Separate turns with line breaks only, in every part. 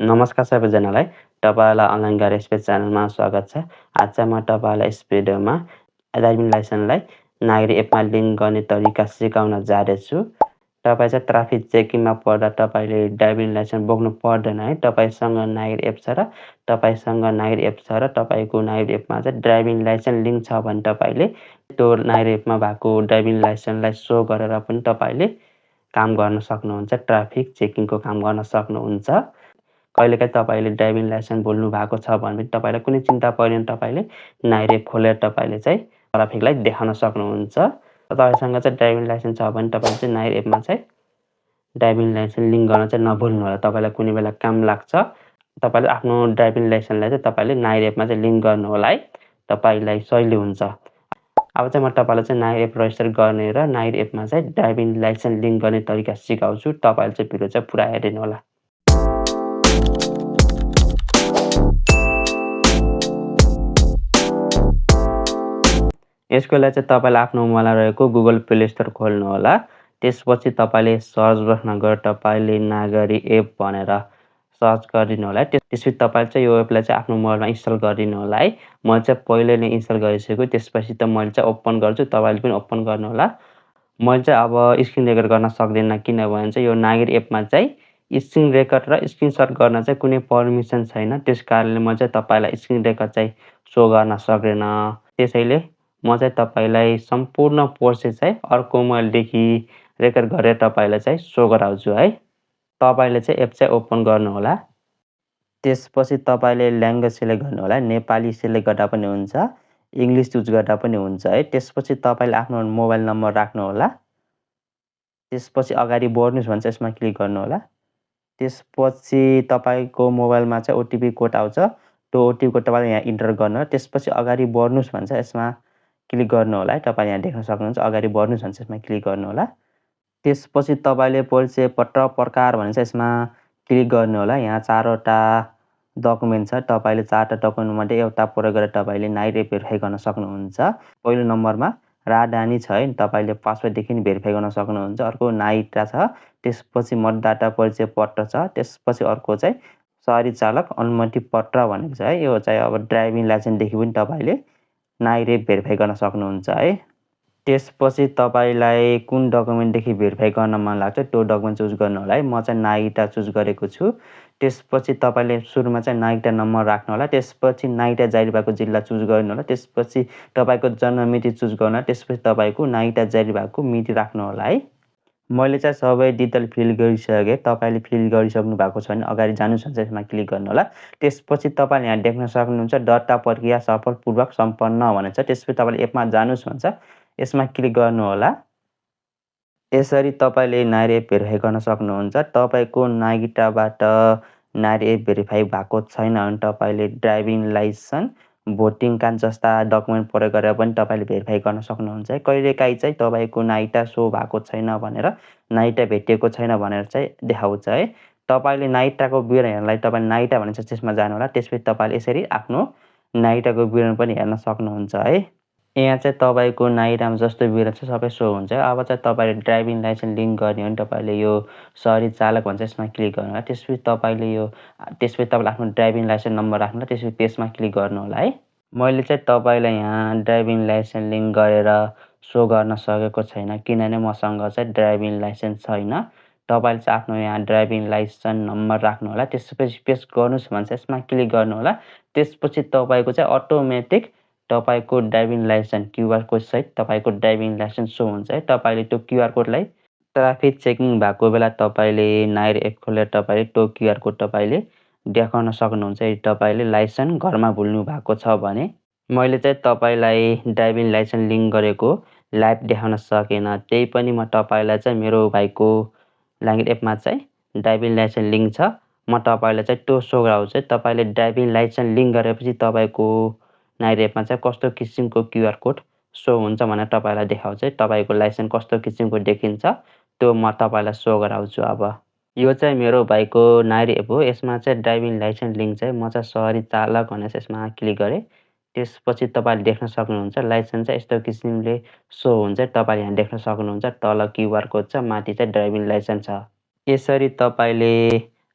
नमस्कार सबैजनालाई। तपाईँलाई अनलाइन ग्यारेज स्पेस च्यानलमा स्वागत छ। आज चाहिँ म तपाईँलाई यस भिडियोमा ड्राइभिङ लाइसेन्सलाई नागरिक एपमा लिङ्क गर्ने तरिका सिकाउन जाँदैछु। तपाईँ चाहिँ ट्राफिक चेकिङमा पर्दा तपाईँले ड्राइभिङ लाइसेन्स बोक्नु पर्दैन है। तपाईँसँग नागरिक एप छ र तपाईँसँग नागरिक एप छ र तपाईँको नागरिक एपमा चाहिँ ड्राइभिङ लाइसेन्स लिङ्क छ भने तपाईँले त्यो नागरिक एपमा भएको ड्राइभिङ लाइसेन्सलाई सो गरेर पनि तपाईँले काम गर्न सक्नुहुन्छ। ट्राफिक चेकिङको काम गर्न सक्नुहुन्छ। कहिलेकाहीँ तपाईँले ड्राइभिङ लाइसेन्स भुल्नु भएको छ भने पनि तपाईँलाई कुनै चिन्ता परेन। तपाईँले नागरिक एप खोलेर तपाईँले चाहिँ ट्राफिकलाई देखाउन सक्नुहुन्छ। तपाईँसँग चाहिँ ड्राइभिङ लाइसेन्स छ भने तपाईँले चाहिँ नागरिक एपमा चाहिँ ड्राइभिङ लाइसेन्स लिङ्क गर्न चाहिँ नभुल्नु होला। तपाईँलाई कुनै बेला काम लाग्छ, तपाईँले आफ्नो ड्राइभिङ लाइसेन्सलाई चाहिँ तपाईँले नागरिक एपमा चाहिँ लिङ्क गर्नु होला है। तपाईँलाई सजिलो हुन्छ। अब चाहिँ म तपाईँलाई चाहिँ नागरिक एप रजिस्टर गर्ने र नागरिक एपमा चाहिँ ड्राइभिङ लाइसेन्स लिङ्क गर्ने तरिका सिकाउँछु। तपाईँले चाहिँ भिडियो चाहिँ पुरा हेरिदिनु होला। यसको लागि चाहिँ तपाईँले आफ्नो मोबाइलमा रहेको गुगल प्ले स्टोर खोल्नु होला। त्यसपछि तपाईँले सर्च बक्समा गएर तपाईँले नागरिक एप भनेर सर्च गरिदिनु होला। त्यसपछि तपाईँले चाहिँ यो एपलाई चाहिँ आफ्नो मोबाइलमा इन्स्टल गरिदिनु होला है। मैले चाहिँ पहिले नै इन्स्टल गरिसकेको, त्यसपछि त मैले चाहिँ ओपन गर्छु, तपाईँले पनि ओपन गर्नु होला। मैले चाहिँ अब स्क्रिन रेकर्ड गर्न सक्दिनँ किनभने चाहिँ यो नागरिक एपमा चाहिँ स्क्रिन रेकर्ड र स्क्रिनसट गर्न चाहिँ कुनै पर्मिसन छैन। त्यस कारणले म चाहिँ तपाईँलाई स्क्रिन रेकर्ड चाहिँ सो गर्न सक्दिनँ। त्यसैले म चाहिँ तपाईँलाई सम्पूर्ण प्रोसेस चाहिँ अर्को मोबाइलदेखि रेकर्ड गरेर तपाईँलाई चाहिँ सो गराउँछु है। तपाईँले चाहिँ एप चाहिँ ओपन गर्नु होला। त्यसपछि तपाईँले ल्याङ्ग्वेज सेलेक्ट गर्नु होला। नेपाली सेलेक्ट गर्दा पनि हुन्छ, इङ्ग्लिस चुज गर्दा पनि हुन्छ है। त्यसपछि तपाईँले आफ्नो मोबाइल नम्बर राख्नु होला। त्यसपछि अगाडि बढ्नुहोस् भने चाहिँ यसमा क्लिक गर्नु होला। त्यसपछि तपाईँको मोबाइलमा चाहिँ ओटिपी कोड आउँछ। त्यो ओटिपी कोड तपाईँले यहाँ इन्टर गर्नु होला। त्यसपछि अगाडि बढ्नुहोस् भने चाहिँ यसमा क्लिक गर्नु होला है। तपाईँले यहाँ देख्न सक्नुहुन्छ अगाडि बढ्नुहोस् भने चाहिँ यसमा क्लिक गर्नु होला। त्यसपछि तपाईँले परिचय पत्र प्रकार भने चाहिँ यसमा क्लिक गर्नु होला। यहाँ 4वटा डकुमेन्ट छ। तपाईँले 4वटा डकुमेन्टमध्ये एउटा प्रयोग गरेर तपाईँले नागरिक भेरिफाई गर्न सक्नुहुन्छ। पहिलो नम्बरमा राजधानी छ है, तपाईँले पासवर्डदेखि भेरिफाई गर्न सक्नुहुन्छ। अर्को नागरिकता छ, त्यसपछि मतदाता परिचय पत्र छ, त्यसपछि अर्को चाहिँ सवारी चालक अनुमति पत्र भनेको छ है। यो चाहिँ अब ड्राइभिङ लाइसेन्सदेखि पनि तपाईँले नागरिक भेरिफाई गर्न सक्नुहुन्छ है। त्यसपछि तपाईँलाई कुन डकुमेन्टदेखि भेरिफाई गर्न मन लाग्छ त्यो डकुमेन्ट चुज गर्नु होला है। म चाहिँ नागरिकता चुज गरेको छु। त्यसपछि तपाईँले सुरुमा चाहिँ नागरिकता नम्बर राख्नु होला। त्यसपछि नागरिकता जारी भएको जिल्ला चुज गर्नु होला। त्यसपछि तपाईँको जन्ममिति चुज गर्नु होला। त्यसपछि तपाईँको नागरिकता जारी भएको मिति राख्नु होला है। मैले चाहिँ सबै डिटेल फिल गरिसकेँ। तपाईँले फिल गरिसक्नु भएको छ भने अगाडि जानुहोस् भने चाहिँ यसमा क्लिक गर्नु होला। त्यसपछि तपाईँले यहाँ देख्न सक्नुहुन्छ दर्ता प्रक्रिया सफलपूर्वक सम्पन्न भनेको छ। त्यसपछि तपाईँले एपमा जानुहोस् भन्छ, यसमा क्लिक गर्नु होला। यसरी तपाईँले नागरिक भेरिफाई गर्न सक्नुहुन्छ। तपाईँको नागरिकताबाट नागरिक भेरिफाई भएको छैन भने तपाईँले ड्राइभिङ लाइसेन्स, भोटिङ कार्ड जस्ता डकुमेन्ट प्रयोग गरेर पनि तपाईँले भेरिफाई गर्न सक्नुहुन्छ है। कहिलेकाहीँ चाहिँ तपाईँको नागरिकता सो भएको छैन भनेर, नागरिकता भेटिएको छैन भनेर चाहिँ देखाउँछ है। तपाईँले नागरिकताको विवरण हेर्नलाई तपाईँले नागरिकता भनेको त्यसमा जानु होला। त्यसपछि तपाईँले यसरी आफ्नो नागरिकताको विवरण पनि हेर्न सक्नुहुन्छ है। यहाँ चाहिँ तपाईँको नागरिकतामा जस्तो विवरण छ सबै सो हुन्छ। अब चाहिँ तपाईँले ड्राइभिङ लाइसेन्स लिङ्क गर्ने हो भने तपाईँले यो सवारी चालक भन्छ यसमा क्लिक गर्नु होला। त्यसपछि तपाईँले आफ्नो ड्राइभिङ लाइसेन्स नम्बर राख्नु होला। त्यसपछि पेजमा क्लिक गर्नु होला है। मैले चाहिँ तपाईँलाई यहाँ ड्राइभिङ लाइसेन्स लिङ्क गरेर सो गर्न सकेको छैन किनभने मसँग चाहिँ ड्राइभिङ लाइसेन्स छैन। तपाईँले चाहिँ आफ्नो यहाँ ड्राइभिङ लाइसेन्स नम्बर राख्नु होला। त्यसपछि पेस्ट गर्नुहोस् भने चाहिँ यसमा क्लिक गर्नु होला। त्यसपछि तपाईँको चाहिँ अटोमेटिक तपाईँको ड्राइभिङ लाइसेन्स क्युआर कोडसहित तपाईँको ड्राइभिङ लाइसेन्स सो हुन्छ है। तपाईँले त्यो क्युआर कोडलाई ट्राफिक चेकिङ भएको बेला तपाईँले नागरिक एप खोलेर तपाईँले त्यो क्युआर कोड तपाईँले देखाउन सक्नुहुन्छ यदि तपाईँले लाइसेन्स घरमा भुल्नु भएको छ भने। मैले चाहिँ तपाईँलाई ड्राइभिङ लाइसेन्स लिङ्क गरेको लाइभ देखाउन सकेन। त्यही पनि म तपाईँलाई चाहिँ मेरो भाइको नागरिक एपमा चाहिँ ड्राइभिङ लाइसेन्स लिङ्क छ। म तपाईँलाई चाहिँ त्यो सो गराउँछु। तपाईँले ड्राइभिङ लाइसेन्स लिङ्क गरेपछि तपाईँको नागरिक एपमा चाहिँ कस्तो किसिमको क्युआर कोड सो हुन्छ भनेर तपाईँलाई देखाउँछ। तपाईँको लाइसेन्स कस्तो किसिमको देखिन्छ त्यो म तपाईँलाई सो गराउँछु। अब यो चाहिँ मेरो भाइको नागरिक एप हो। यसमा चाहिँ ड्राइभिङ लाइसेन्स लिङ्क चाहिँ म चाहिँ सवारी चालक भनेर यसमा क्लिक गरेँ। त्यसपछि तपाईँले देख्न सक्नुहुन्छ लाइसेन्स चाहिँ यस्तो किसिमले सो हुन्छ। तपाईँले यहाँ देख्न सक्नुहुन्छ तल क्युआर कोड छ, माथि चाहिँ ड्राइभिङ लाइसेन्स छ। यसरी तपाईँले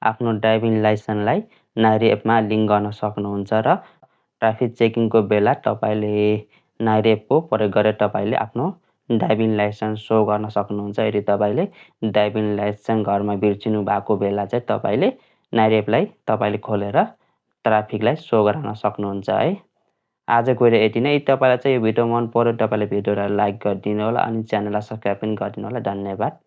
आफ्नो ड्राइभिङ लाइसेन्सलाई नागरिक एपमा लिङ्क गर्न सक्नुहुन्छ र ट्राफिक चेकिङको बेला तपाईँले नागरिक एपको प्रयोग गरेर तपाईँले आफ्नो ड्राइभिङ लाइसेन्स सो गर्न सक्नुहुन्छ। यदि तपाईँले ड्राइभिङ लाइसेन्स घरमा बिर्सिनु भएको बेला चाहिँ तपाईँले नागरिक एपलाई तपाईँले खोलेर ट्राफिकलाई सो गराउन सक्नुहुन्छ है। आजको भिडियो यति नै। तपाईँलाई चाहिँ यो भिडियो मन पर्यो, तपाईँले भिडियोलाई लाइक गरिदिनु होला अनि च्यानललाई सब्सक्राइब पनि गरिदिनु होला। धन्यवाद।